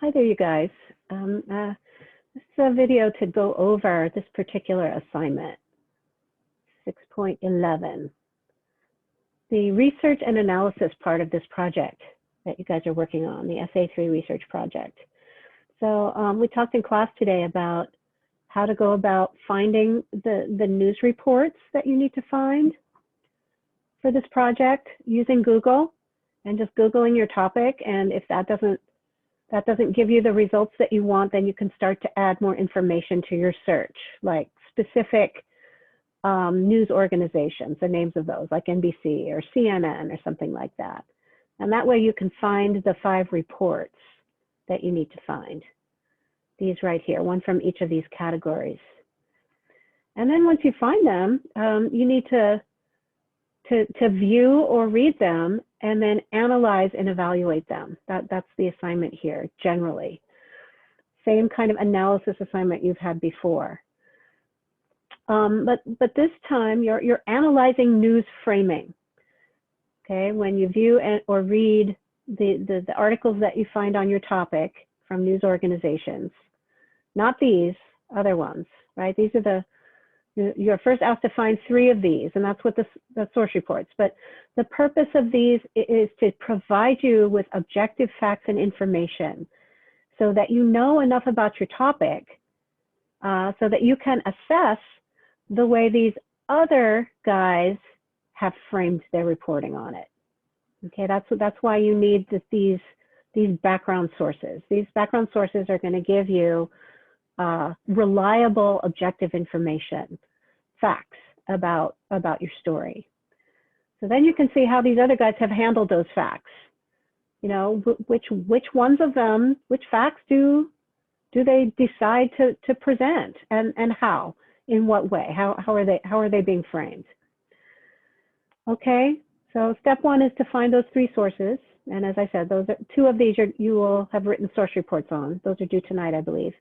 Hi there, you guys. This is a video to go over this particular assignment, 6.11, the research and analysis part of this project that you guys are working on, the SA3 research project. So we talked in class today about how to go about finding the news reports that you need to find for this project using Google and just Googling your topic. And if that doesn't give you the results that you want, then you can start to add more information to your search, like specific news organizations, the names of those, like NBC or CNN or something like that. And that way you can find the 5 reports that you need to find. These right here, one from each of these categories. And then once you find them, you need to view or read them and then analyze and evaluate them. That's the assignment here, generally. Same kind of analysis assignment you've had before. But this time you're analyzing news framing. Okay, when you view or read the articles that you find on your topic from news organizations, not these other ones, right? These are you're first asked to find 3 of these, and that's what the source reports. But the purpose of these is to provide you with objective facts and information so that you know enough about your topic so that you can assess the way these other guys have framed their reporting on it. Okay, that's why you need these background sources. These background sources are going to give you reliable, objective information, facts about your story. So then you can see how these other guys have handled those facts. You know, which ones of them, which facts do they decide to present, and how, in what way, how are they being framed? Okay, so step 1 is to find those 3 sources, and as I said, those are 2 of these you will have written source reports on. Those are due tonight, I believe.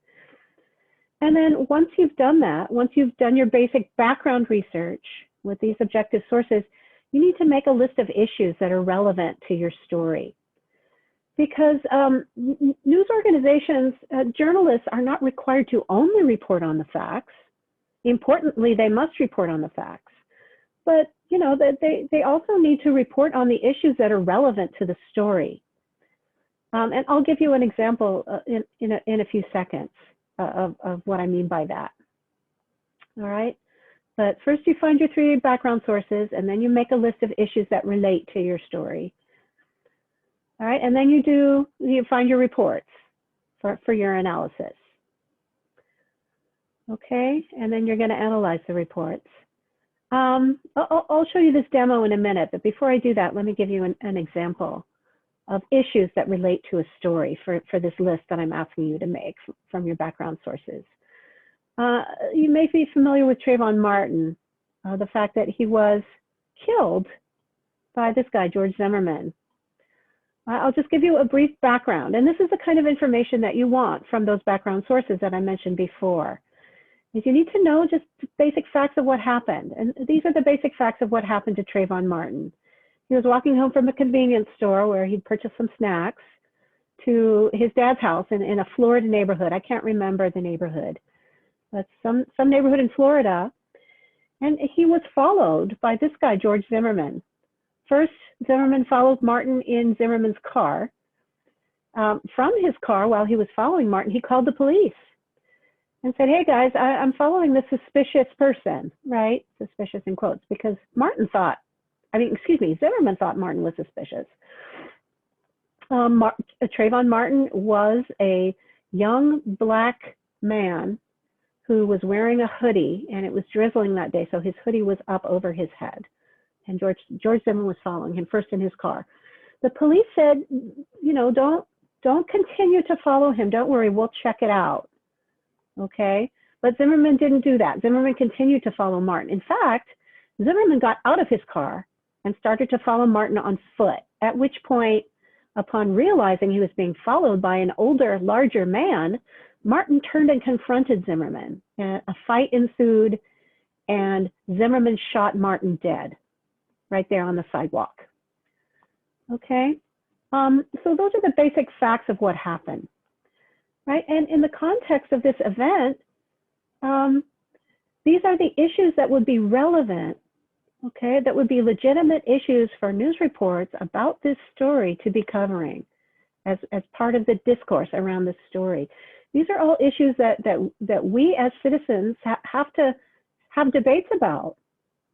And then once you've done that, once you've done your basic background research with these objective sources, you need to make a list of issues that are relevant to your story. Because news organizations, journalists are not required to only report on the facts. Importantly, they must report on the facts. But you know, they also need to report on the issues that are relevant to the story. And I'll give you an example in a few seconds of what I mean by that. All right, but first you find your 3 background sources, and then you make a list of issues that relate to your story. All right, and then you find your reports for your analysis. Okay, and then you're going to analyze the reports. I'll show you this demo in a minute, but before I do that, let me give you an example of issues that relate to a story for this list that I'm asking you to make from your background sources. You may be familiar with Trayvon Martin, the fact that he was killed by this guy, George Zimmerman. I'll just give you a brief background, and this is the kind of information that you want from those background sources that I mentioned before. Is you need to know just basic facts of what happened, and these are the basic facts of what happened to Trayvon Martin. He was walking home from a convenience store where he'd purchased some snacks to his dad's house in a Florida neighborhood. I can't remember the neighborhood, but some neighborhood in Florida. And he was followed by this guy, George Zimmerman. First, Zimmerman followed Martin in Zimmerman's car. From his car, while he was following Martin, he called the police and said, "Hey guys, I'm following this suspicious person," right? Suspicious in quotes, because Zimmerman thought Martin was suspicious. Trayvon Martin was a young black man who was wearing a hoodie, and it was drizzling that day, so his hoodie was up over his head. And George Zimmerman was following him first in his car. The police said, you know, don't continue to follow him. Don't worry, we'll check it out. Okay, but Zimmerman didn't do that. Zimmerman continued to follow Martin. In fact, Zimmerman got out of his car and started to follow Martin on foot, at which point, upon realizing he was being followed by an older, larger man, Martin turned and confronted Zimmerman. A fight ensued, and Zimmerman shot Martin dead right there on the sidewalk. Okay, so those are the basic facts of what happened. right? And in the context of this event, these are the issues that would be relevant, okay, that would be legitimate issues for news reports about this story to be covering as part of the discourse around this story. These are all issues that we as citizens have to have debates about.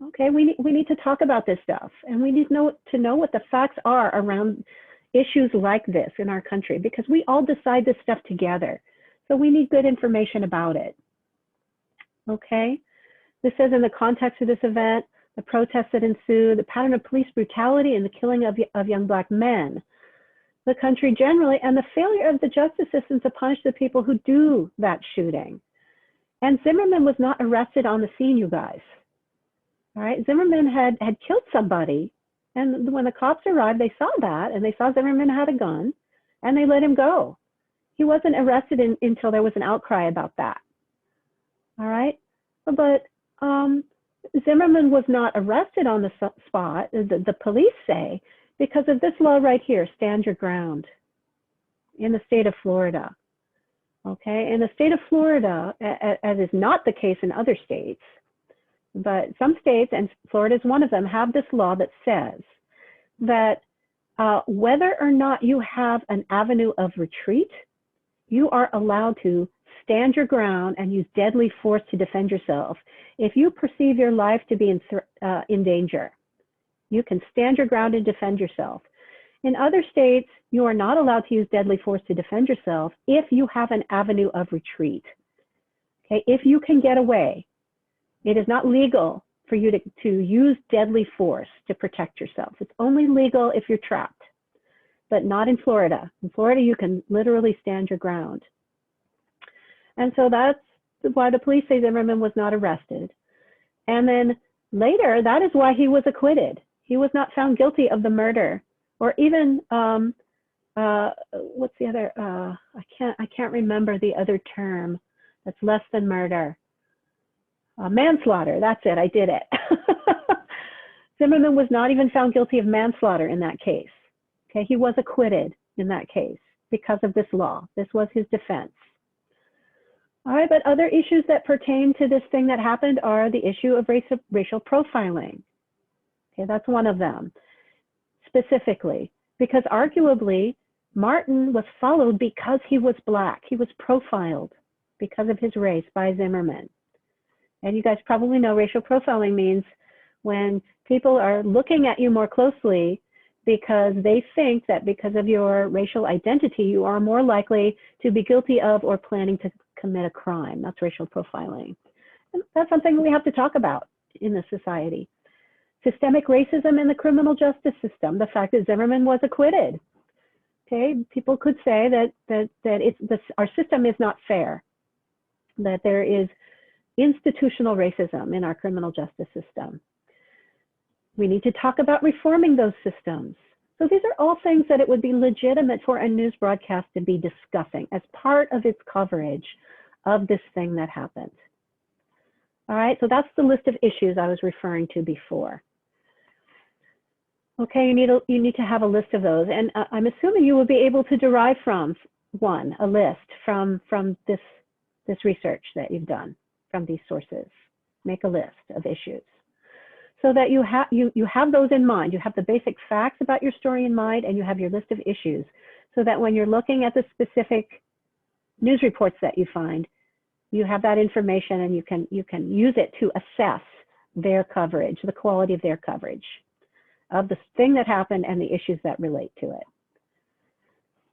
Okay, we need to talk about this stuff, and we need to know what the facts are around issues like this in our country, because we all decide this stuff together. So we need good information about it. Okay, this says in the context of this event, the protests that ensued, the pattern of police brutality and the killing of young Black men, the country generally, and the failure of the justice system to punish the people who do that shooting. And Zimmerman was not arrested on the scene, you guys. All right, Zimmerman had killed somebody, and when the cops arrived, they saw that, and they saw Zimmerman had a gun, and they let him go. He wasn't arrested until there was an outcry about that. All right, but Zimmerman was not arrested on the spot, the police say, because of this law right here, stand your ground, in the state of Florida. Okay, in the state of Florida, as is not the case in other states, but some states, and Florida is one of them, have this law that says that whether or not you have an avenue of retreat, you are allowed to stand your ground and use deadly force to defend yourself. If you perceive your life to be in danger, you can stand your ground and defend yourself. In other states, you are not allowed to use deadly force to defend yourself if you have an avenue of retreat. Okay, if you can get away, it is not legal for you to use deadly force to protect yourself. It's only legal if you're trapped, but not in Florida. In Florida, you can literally stand your ground. And so that's why the police say Zimmerman was not arrested. And then later, that is why he was acquitted. He was not found guilty of the murder, or even what's the other? I can't remember the other term that's less than murder. Manslaughter. That's it. I did it. Zimmerman was not even found guilty of manslaughter in that case. Okay, he was acquitted in that case because of this law. This was his defense. All right, but other issues that pertain to this thing that happened are the issue of racial profiling. Okay, that's one of them, specifically, because arguably Martin was followed because he was Black. He was profiled because of his race by Zimmerman. And you guys probably know racial profiling means when people are looking at you more closely because they think that because of your racial identity, you are more likely to be guilty of or planning to commit a crime. That's racial profiling. And that's something we have to talk about in this society. Systemic racism in the criminal justice system, the fact that Zimmerman was acquitted. Okay, people could say that our system is not fair, that there is institutional racism in our criminal justice system. We need to talk about reforming those systems. So these are all things that it would be legitimate for a news broadcast to be discussing as part of its coverage of this thing that happened. All right, so that's the list of issues I was referring to before. Okay, you need to have a list of those, and I'm assuming you will be able to derive from a list from this research that you've done from these sources. Make a list of issues so that you have those in mind. You have the basic facts about your story in mind, and you have your list of issues, so that when you're looking at the specific news reports that you find, you have that information and you can use it to assess their coverage, the quality of their coverage of the thing that happened and the issues that relate to it.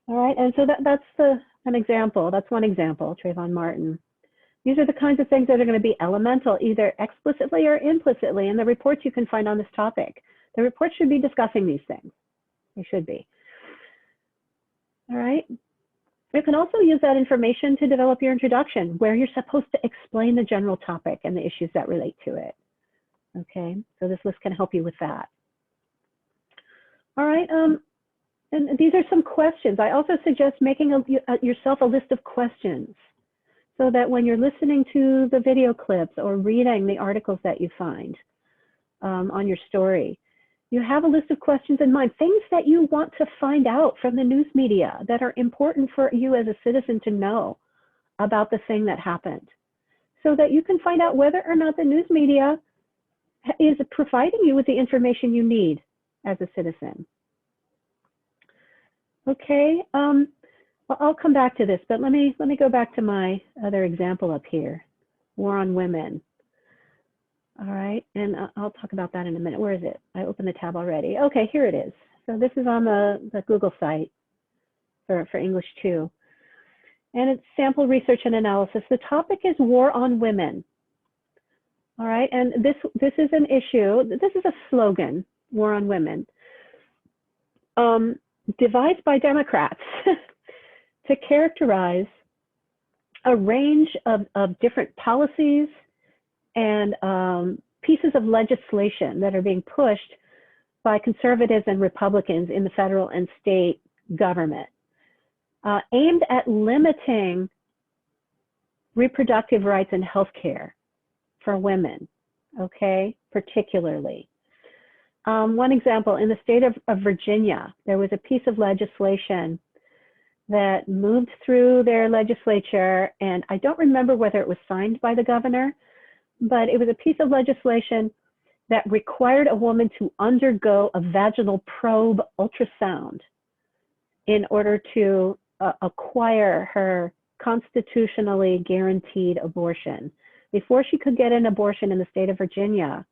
All right, and so that's an example. That's one example, Trayvon Martin. These are the kinds of things that are going to be elemental, either explicitly or implicitly, in the reports you can find on this topic. The reports should be discussing these things. They should be. All right. You can also use that information to develop your introduction, where you're supposed to explain the general topic and the issues that relate to it. Okay, so this list can help you with that. All right, and these are some questions. I also suggest making yourself a list of questions so that when you're listening to the video clips or reading the articles that you find on your story, You have a list of questions in mind, things that you want to find out from the news media that are important for you as a citizen to know about the thing that happened, so that you can find out whether or not the news media is providing you with the information you need as a citizen. Okay, I'll come back to this, but let me go back to my other example up here, war on women. All right, and I'll talk about that in a minute. Where is it? I opened the tab already. Okay, here it is. So this is on the Google site for English 2. And it's sample research and analysis. The topic is war on women. All right, and this is an issue. This is a slogan, war on women, devised by Democrats to characterize a range of different policies and pieces of legislation that are being pushed by conservatives and Republicans in the federal and state government, aimed at limiting reproductive rights and health care for women, okay, particularly. One example, in the state of Virginia, there was a piece of legislation that moved through their legislature, and I don't remember whether it was signed by the governor, but it was a piece of legislation that required a woman to undergo a vaginal probe ultrasound in order to acquire her constitutionally guaranteed abortion. Before she could get an abortion in the state of Virginia,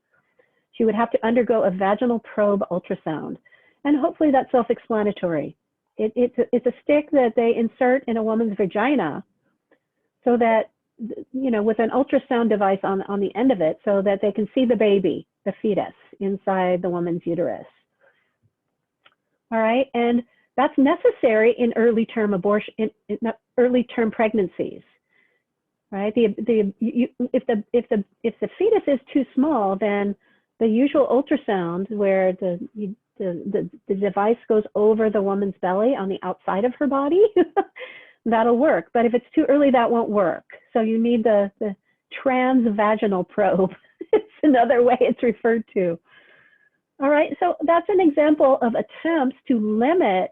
she would have to undergo a vaginal probe ultrasound. And hopefully that's self-explanatory. It's a stick that they insert in a woman's vagina so that, you know, with an ultrasound device on the end of it, so that they can see the baby, the fetus, inside the woman's uterus. All right, and that's necessary in early-term abortion, in early-term pregnancies. Right? If the fetus is too small, then the usual ultrasound, where the device goes over the woman's belly on the outside of her body, that'll work. But if it's too early, that won't work. So you need the transvaginal probe. It's another way it's referred to. All right, so that's an example of attempts to limit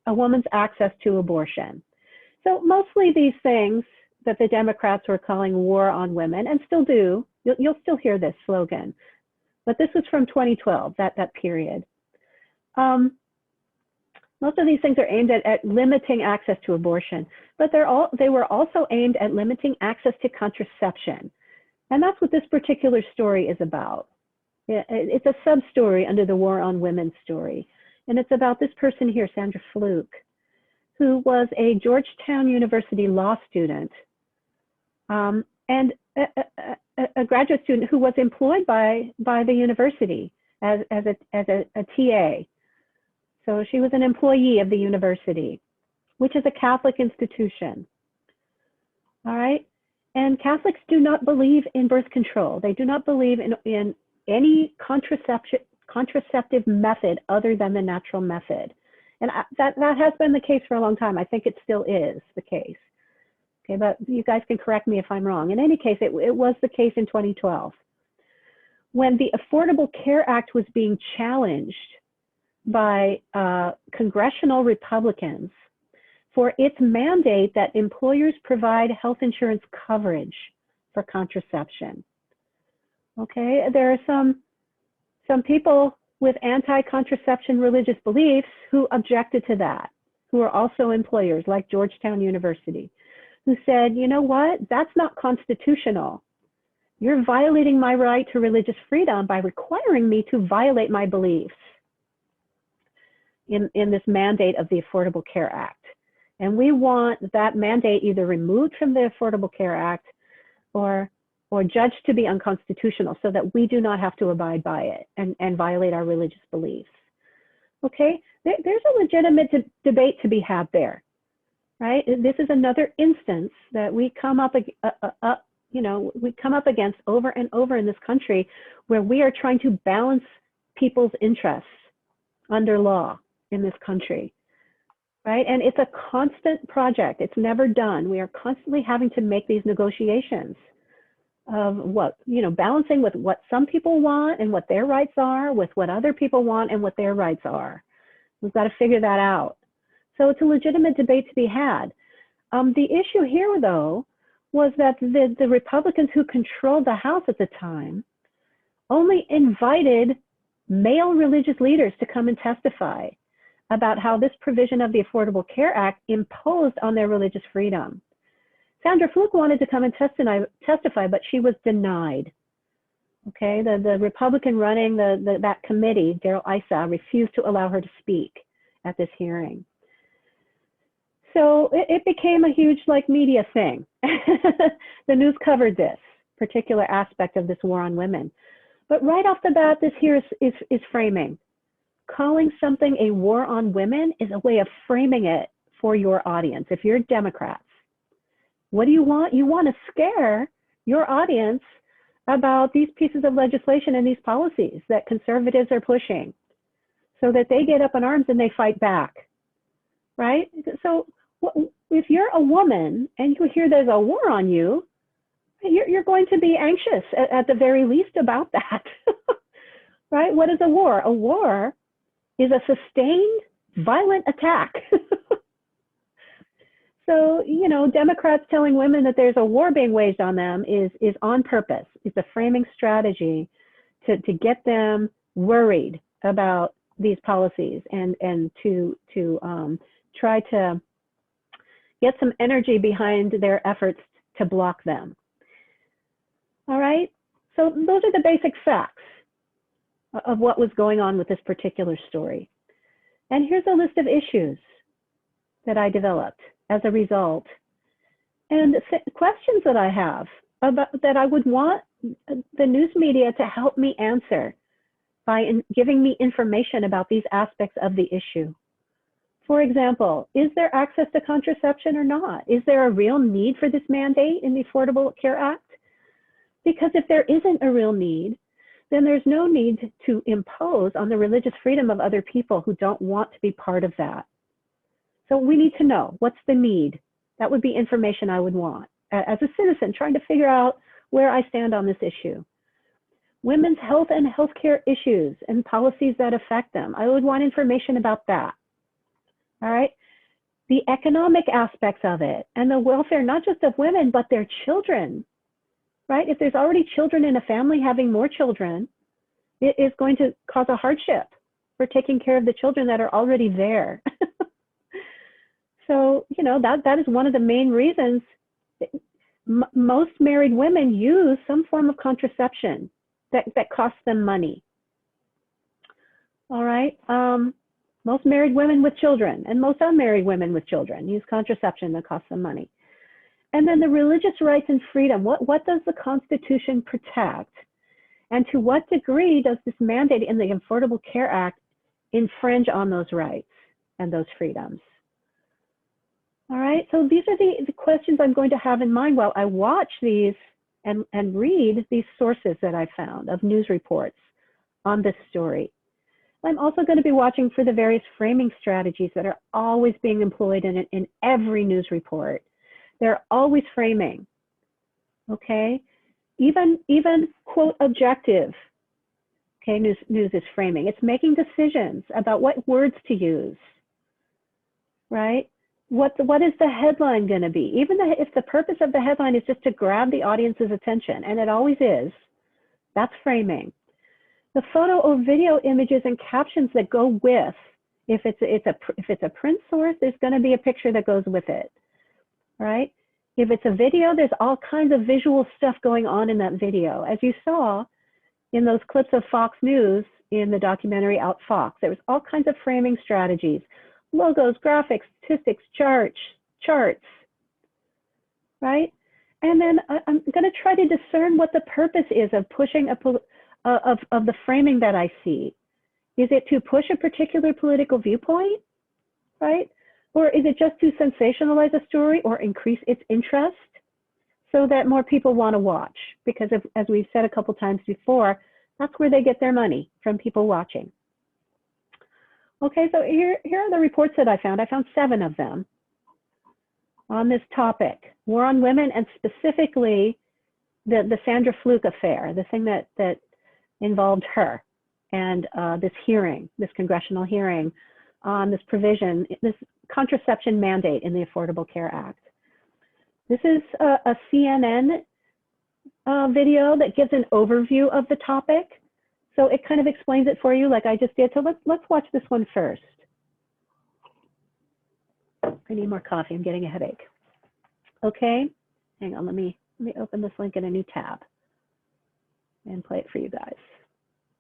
a woman's access to abortion. So mostly these things that the Democrats were calling war on women, and still do, you'll still hear this slogan, but this was from 2012, that period. Most of these things are aimed at limiting access to abortion, but they were also aimed at limiting access to contraception. And that's what this particular story is about. It's a sub-story under the war on women story. And it's about this person here, Sandra Fluke, who was a Georgetown University law student and a graduate student who was employed by the university as a TA. So she was an employee of the university, which is a Catholic institution. All right. And Catholics do not believe in birth control. They do not believe in any contraceptive method other than the natural method. And that has been the case for a long time. I think it still is the case. Okay, but you guys can correct me if I'm wrong. In any case, it was the case in 2012. When the Affordable Care Act was being challenged by congressional Republicans for its mandate that employers provide health insurance coverage for contraception. Okay, there are some people with anti-contraception religious beliefs who objected to that, who are also employers like Georgetown University, who said, you know what, that's not constitutional. You're violating my right to religious freedom by requiring me to violate my beliefs in this mandate of the Affordable Care Act. And we want that mandate either removed from the Affordable Care Act or judged to be unconstitutional so that we do not have to abide by it and violate our religious beliefs. Okay, there's a legitimate debate to be had there, right? This is another instance that we come up against over and over in this country, where we are trying to balance people's interests under law in this country, right? And it's a constant project. It's never done. We are constantly having to make these negotiations what, balancing with what some people want and what their rights are with what other people want and what their rights are. We've got to figure that out. So it's a legitimate debate to be had. The issue here, though, was that the Republicans who controlled the House at the time only invited male religious leaders to come and testify about how this provision of the Affordable Care Act imposed on their religious freedom. Sandra Fluke wanted to come and testify, but she was denied. Okay, the Republican running that committee, Darrell Issa, refused to allow her to speak at this hearing. So it became a huge media thing. The news covered this particular aspect of this war on women. But right off the bat, this here is framing. Calling something a war on women is a way of framing it for your audience. If you're Democrats, what do you want? You want to scare your audience about these pieces of legislation and these policies that conservatives are pushing so that they get up in arms and they fight back, right? So if you're a woman and you hear there's a war on you, you're going to be anxious at the very least about that, right? What is a war? A war is a sustained violent attack. So, Democrats telling women that there's a war being waged on them is on purpose. It's a framing strategy to get them worried about these policies and to try to get some energy behind their efforts to block them. All right, so those are the basic facts of what was going on with this particular story. And here's a list of issues that I developed as a result, and questions that I have about that I would want the news media to help me answer by giving me information about these aspects of the issue. For example, is there access to contraception or not? Is there a real need for this mandate in the Affordable Care Act? Because if there isn't a real need, then there's no need to impose on the religious freedom of other people who don't want to be part of that. So we need to know, what's the need? That would be information I would want as a citizen trying to figure out where I stand on this issue. Women's health and healthcare issues and policies that affect them. I would want information about that. All right. The economic aspects of it and the welfare, not just of women, but their children, right? If there's already children in a family, having more children, it is going to cause a hardship for taking care of the children that are already there. So, that is one of the main reasons most married women use some form of contraception that costs them money. All right. Most married women with children and most unmarried women with children use contraception that costs them money. And then the religious rights and freedom. What does the Constitution protect? And to what degree does this mandate in the Affordable Care Act infringe on those rights and those freedoms? All right, so these are the questions I'm going to have in mind while I watch these and read these sources that I found of news reports on this story. I'm also going to be watching for the various framing strategies that are always being employed in every news report. They're always framing, okay? Even quote, objective, okay, news is framing. It's making decisions about what words to use, right? What is the headline going to be? Even if the purpose of the headline is just to grab the audience's attention, and it always is, that's framing. The photo or video images and captions that go with, if it's a print source, there's going to be a picture that goes with it, right? If it's a video, there's all kinds of visual stuff going on in that video. As you saw in those clips of Fox News in the documentary Out Fox, there was all kinds of framing strategies. Logos, graphics, statistics, charts, right? And then I'm going to try to discern what the purpose is of pushing of the framing that I see. Is it to push a particular political viewpoint, right? Or is it just to sensationalize a story or increase its interest so that more people want to watch? Because as we've said a couple times before, that's where they get their money, from people watching. Okay, so here are the reports that I found. I found 7 of them on this topic, war on women, and specifically the Sandra Fluke affair, the thing that involved her, and this hearing, this congressional hearing on this provision, this contraception mandate in the Affordable Care Act. This is a CNN video that gives an overview of the topic. So it kind of explains it for you like I just did. So let's watch this one first. I need more coffee, I'm getting a headache. Okay, hang on, let me open this link in a new tab and play it for you guys.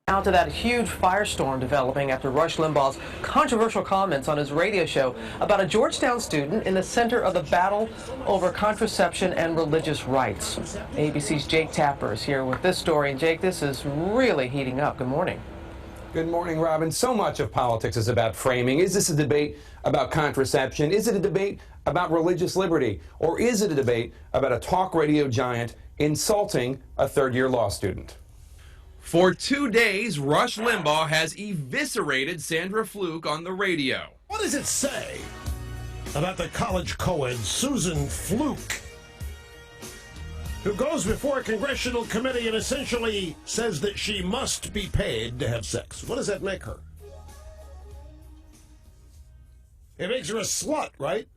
Now to that huge firestorm developing after Rush Limbaugh's controversial comments on his radio show about a Georgetown student in the center of the battle over contraception and religious rights. ABC's Jake Tapper is here with this story. And Jake, this is really heating up. Good morning. Good morning, Robin. So much of politics is about framing. Is this a debate about contraception? Is it a debate about religious liberty? Or is it a debate about a talk radio giant insulting a third-year law student? For 2 days, Rush Limbaugh has eviscerated Sandra Fluke on the radio. What does it say about the college co-ed Susan Fluke, who goes before a congressional committee and essentially says that she must be paid to have sex? What does that make her? It makes her a slut, right?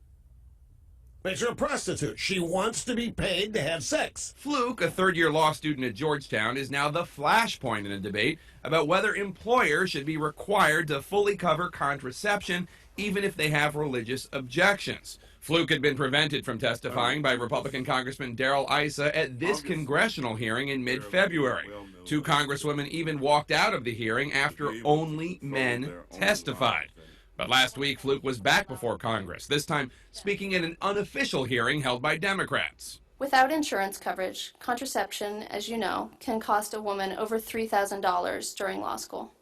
Makes her a prostitute. She wants to be paid to have sex. Fluke, a third-year law student at Georgetown, is now the flashpoint in a debate about whether employers should be required to fully cover contraception even if they have religious objections. Fluke had been prevented from testifying by Republican Congressman Darrell Issa at this congressional hearing in mid-February. 2 congresswomen even walked out of the hearing after only men testified. But last week, Fluke was back before Congress, this time speaking in an unofficial hearing held by Democrats. Without insurance coverage, contraception, as you know, can cost a woman over $3,000 during law school.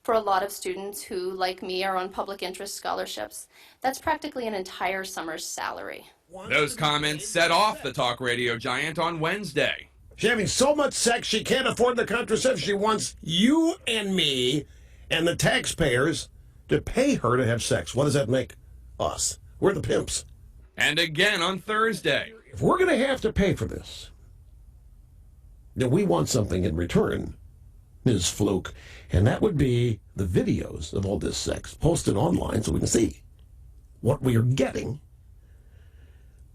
For a lot of students who, like me, are on public interest scholarships, that's practically an entire summer's salary. Those comments set off the talk radio giant on Wednesday. She's having so much sex she can't afford the contraception. She wants you and me and the taxpayers to pay her to have sex. What does that make us? We're the pimps. And again on Thursday. If we're going to have to pay for this, then we want something in return, Ms. Fluke, and that would be the videos of all this sex posted online so we can see what we are getting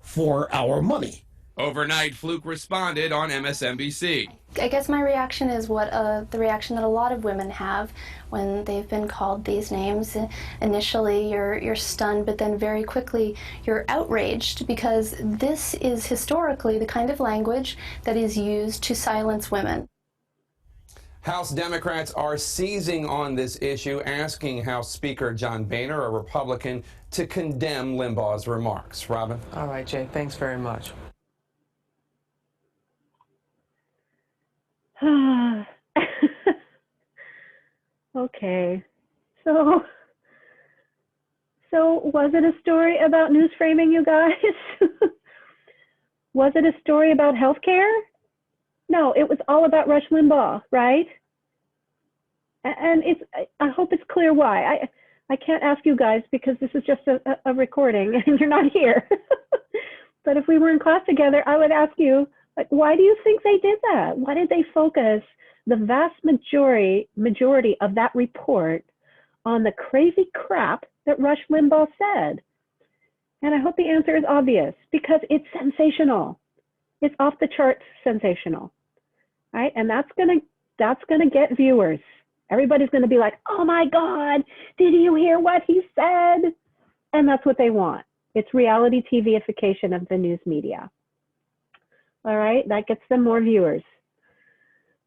for our money. Overnight, Fluke responded on MSNBC. I guess my reaction is the reaction that a lot of women have when they've been called these names. Initially, you're stunned, but then very quickly you're outraged because this is historically the kind of language that is used to silence women. House Democrats are seizing on this issue, asking House Speaker John Boehner, a Republican, to condemn Limbaugh's remarks. Robin? All right, Jake, thanks very much. Okay, so was it a story about news framing, you guys? Was it a story about healthcare? No, it was all about Rush Limbaugh, right? And I hope it's clear why. I can't ask you guys because this is just a recording and you're not here. But if we were in class together, I would ask you, like, why do you think they did that? Why did they focus the vast majority of that report on the crazy crap that Rush Limbaugh said? And I hope the answer is obvious, because it's sensational. It's off the charts sensational, right? And that's gonna get viewers. Everybody's gonna be like, oh my God, did you hear what he said? And that's what they want. It's reality TV-ification of the news media. All right, that gets them more viewers.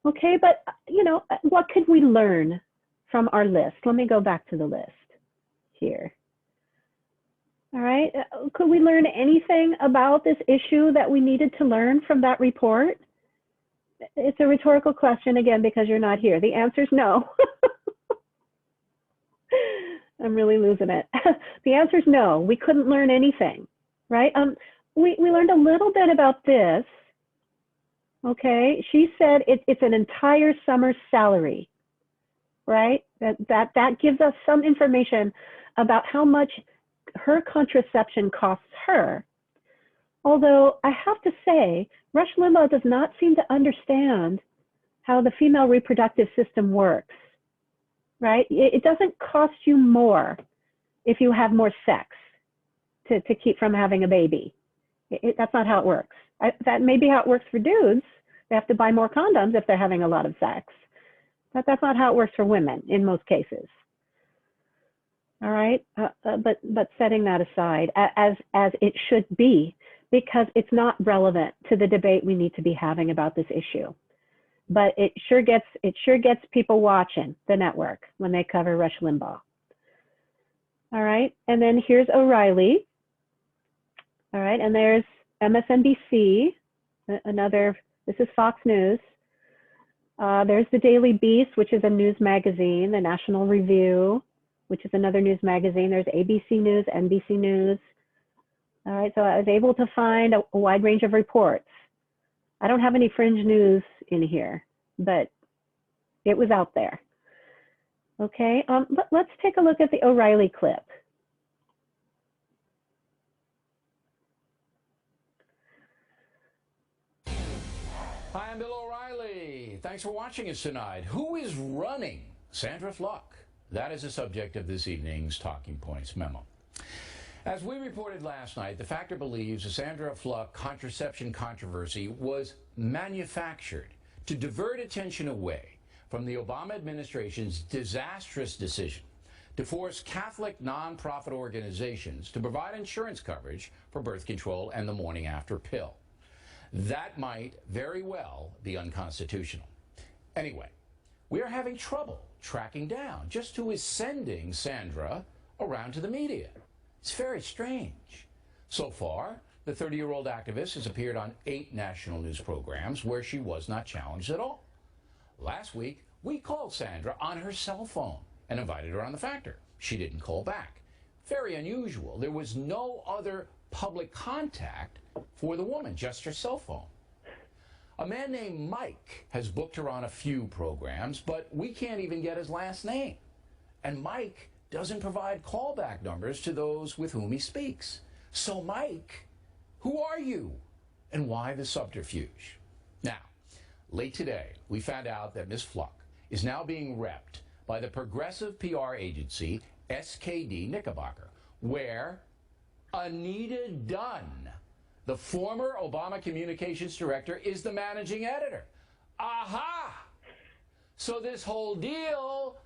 Okay, but you know, what could we learn from our list? Let me go back to the list here. All right, could we learn anything about this issue that we needed to learn from that report? It's a rhetorical question again, because you're not here. The answer is no. I'm really losing it. The answer is no, we couldn't learn anything, right? We learned a little bit about this. Okay, she said it's an entire summer's salary, right? That gives us some information about how much her contraception costs her. Although I have to say, Rush Limbaugh does not seem to understand how the female reproductive system works, right? It doesn't cost you more if you have more sex to keep from having a baby. That's not how it works. That may be how it works for dudes. They have to buy more condoms if they're having a lot of sex. But that's not how it works for women in most cases. All right, but setting that aside, as it should be, because it's not relevant to the debate we need to be having about this issue. But it sure gets people watching the network when they cover Rush Limbaugh. All right, and then here's O'Reilly. All right, and there's MSNBC, this is Fox News. There's the Daily Beast, which is a news magazine, the National Review, which is another news magazine. There's ABC News, NBC News. All right, so I was able to find a wide range of reports. I don't have any fringe news in here, but it was out there. Okay, but let's take a look at the O'Reilly clip. Hi, I'm Bill O'Reilly. Thanks for watching us tonight. Who is running Sandra Fluck? That is the subject of this evening's Talking Points memo. As we reported last night, the Factor believes the Sandra Fluck contraception controversy was manufactured to divert attention away from the Obama administration's disastrous decision to force Catholic nonprofit organizations to provide insurance coverage for birth control and the morning after pill. That might very well be unconstitutional. Anyway, we are having trouble tracking down just who is sending Sandra around to the media. It's very strange. So far, the 30-year-old activist has appeared on 8 national news programs where she was not challenged at all. Last week, we called Sandra on her cell phone and invited her on The Factor. She didn't call back. Very unusual. There was no other public contact for the woman, just her cell phone. A man named Mike has booked her on a few programs, but we can't even get his last name. And Mike doesn't provide callback numbers to those with whom he speaks. So Mike, who are you? And why the subterfuge? Now, late today, we found out that Ms. Fluck is now being repped by the progressive PR agency SKD Knickerbocker, where Anita Dunn, the former Obama communications director, is the managing editor. Aha! So this whole deal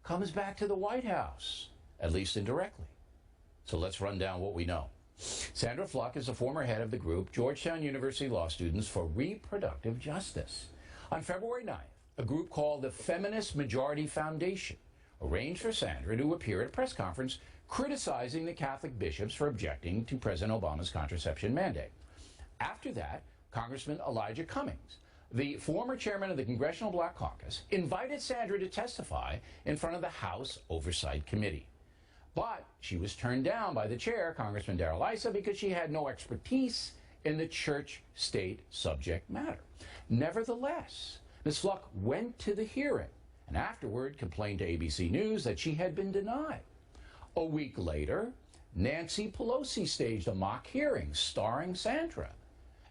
comes back to the White House, at least indirectly. So let's run down what we know. Sandra Fluck is the former head of the group Georgetown University Law Students for Reproductive Justice. On February 9th, a group called the Feminist Majority Foundation arranged for Sandra to appear at a press conference criticizing the Catholic bishops for objecting to President Obama's contraception mandate. After that, Congressman Elijah Cummings, the former chairman of the Congressional Black Caucus, invited Sandra to testify in front of the House Oversight Committee. But she was turned down by the chair, Congressman Darrell Issa, because she had no expertise in the church-state subject matter. Nevertheless, Ms. Fluck went to the hearing and afterward complained to ABC News that she had been denied. A week later, Nancy Pelosi staged a mock hearing starring Sandra,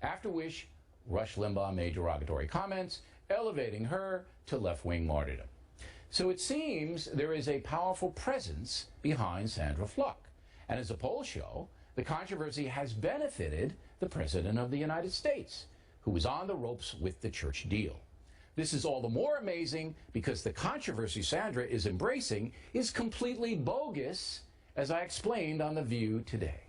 after which Rush Limbaugh made derogatory comments, elevating her to left-wing martyrdom. So it seems there is a powerful presence behind Sandra Fluck. And as the polls show, the controversy has benefited the President of the United States, who is on the ropes with the church deal. This is all the more amazing because the controversy Sandra is embracing is completely bogus, as I explained on The View today.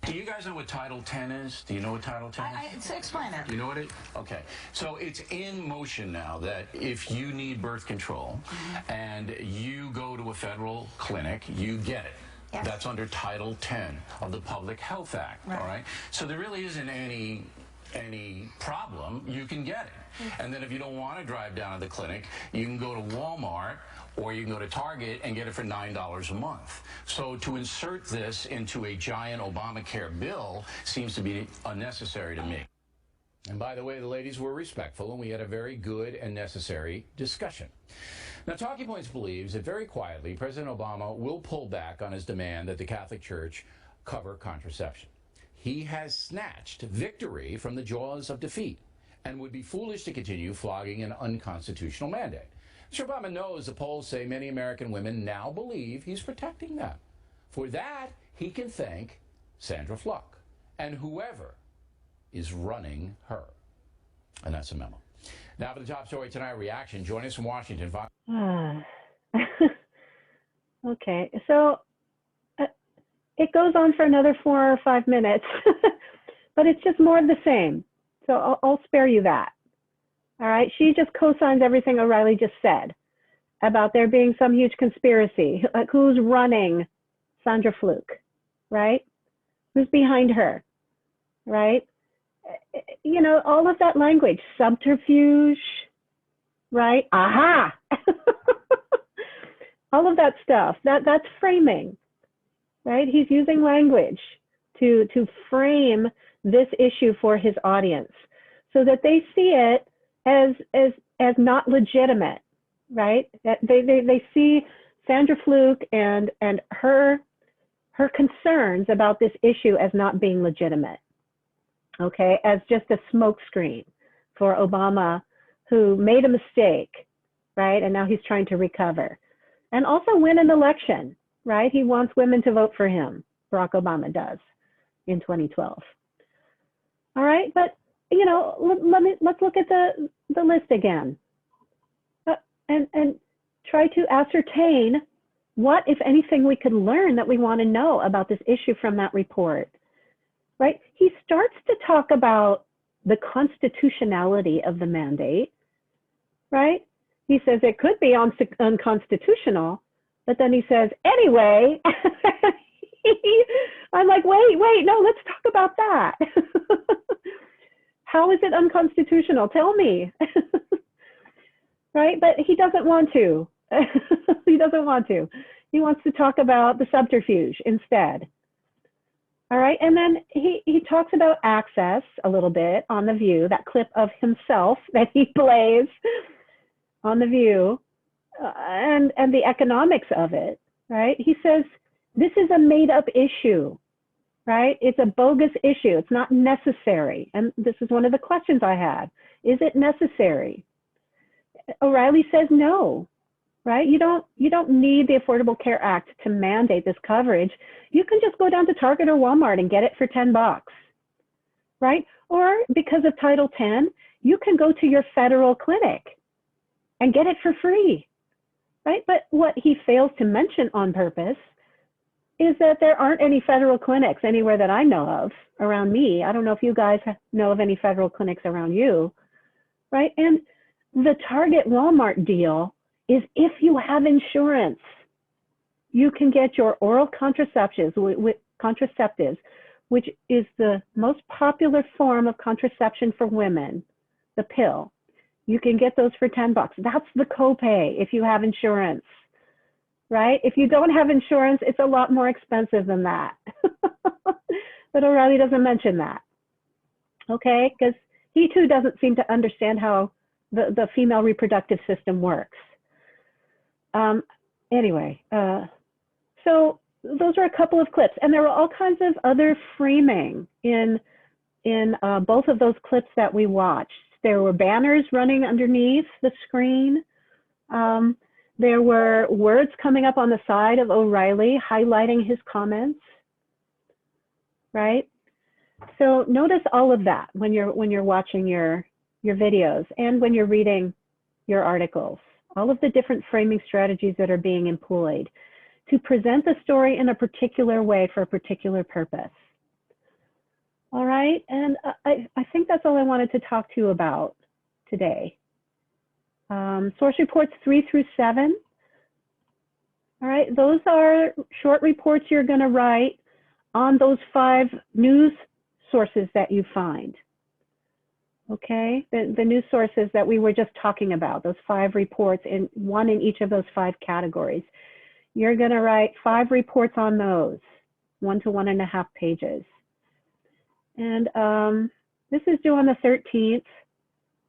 Do you guys know what Title 10 is? Do you know what Title 10 is? Explain it. You know what it? Okay. So it's in motion now that if you need birth control and you go to a federal clinic, you get it. Yes. That's under Title 10 of the Public Health Act. Right. All right. So there really isn't any problem. You can get it. And then if you don't want to drive down to the clinic, you can go to Walmart or you can go to Target and get it for $9 a month. So to insert this into a giant Obamacare bill seems to be unnecessary to me. And by the way, the ladies were respectful and we had a very good and necessary discussion. Now, Talking Points believes that very quietly, President Obama will pull back on his demand that the Catholic Church cover contraception. he has snatched victory from the jaws of defeat and would be foolish to continue flogging an unconstitutional mandate. Mr. Obama knows the polls say many American women now believe he's protecting them. For that, he can thank Sandra Fluck and whoever is running her. And that's a memo. Now for the top story tonight, reaction. Join us from Washington. Okay, so it goes on for another 4 or 5 minutes, but it's just more of the same. So I'll spare you that. All right, she just co-signs everything O'Reilly just said about there being some huge conspiracy. Like, who's running Sandra Fluke, right? Who's behind her, right? You know, all of that language, subterfuge, right? Aha! All of that stuff, that's framing, right? He's using language to frame this issue for his audience so that they see it as not legitimate, right? That they see Sandra Fluke and her concerns about this issue as not being legitimate, okay, as just a smokescreen for Obama, who made a mistake, right? And now he's trying to recover and also win an election, right? He wants women to vote for him. Barack Obama does in 2012. All right, but you know, let's look at the list again, and try to ascertain what, if anything, we could learn that we want to know about this issue from that report. Right? He starts to talk about the constitutionality of the mandate. Right? He says it could be unconstitutional, but then he says anyway. I'm like, wait, no, let's talk about that. How is it unconstitutional? Tell me. Right? But he doesn't want to. He doesn't want to. He wants to talk about the subterfuge instead. All right. And then he talks about access a little bit on The View, that clip of himself that he plays on The View, and the economics of it. Right? He says, this is a made up issue. Right? It's a bogus issue. It's not necessary. And this is one of the questions I had. Is it necessary? O'Reilly says no, right? You don't need the Affordable Care Act to mandate this coverage. You can just go down to Target or Walmart and get it for $10, right? Or because of Title 10, you can go to your federal clinic and get it for free, right? But what he fails to mention on purpose is that there aren't any federal clinics anywhere that I know of around me. I don't know if you guys know of any federal clinics around you, right? And the Target Walmart deal is if you have insurance, you can get your oral contraceptives, which is the most popular form of contraception for women, the pill. You can get those for $10. That's the copay if you have insurance. Right? If you don't have insurance, it's a lot more expensive than that. But O'Reilly doesn't mention that. Okay? Because he too doesn't seem to understand how the female reproductive system works. Anyway, so those are a couple of clips, and there were all kinds of other framing in both of those clips that we watched. There were banners running underneath the screen. There were words coming up on the side of O'Reilly highlighting his comments, right? So notice all of that when you're watching your videos and when you're reading your articles, all of the different framing strategies that are being employed to present the story in a particular way for a particular purpose. All right, and I think that's all I wanted to talk to you about today. Source reports 3 through 7. All right, those are short reports you're going to write on those 5 news sources that you find. Okay, the news sources that we were just talking about, those 5 reports, one in each of those 5 categories. You're going to write 5 reports on those, 1 to 1.5 pages. And this is due on the 13th.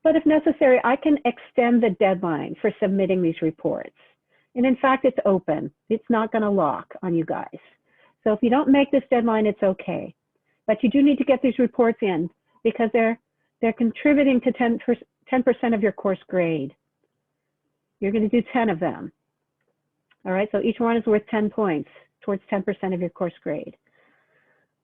But if necessary, I can extend the deadline for submitting these reports. And in fact, it's open. It's not going to lock on you guys. So if you don't make this deadline, it's okay. But you do need to get these reports in because they're contributing to 10% of your course grade. You're going to do 10 of them. All right, so each one is worth 10 points towards 10% of your course grade.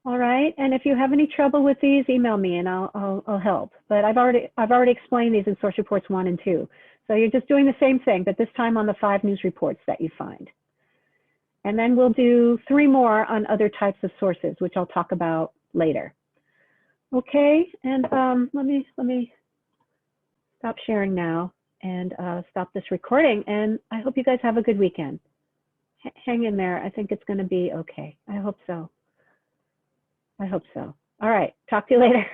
All right, and if you have any trouble with these, email me and I'll help. But I've already explained these in source reports 1 and 2. So you're just doing the same thing, but this time on the 5 news reports that you find. And then we'll do 3 more on other types of sources, which I'll talk about later. Okay, and let me stop sharing now and stop this recording. And I hope you guys have a good weekend. Hang in there. I think it's going to be okay. I hope so. I hope so. All right. Talk to you later.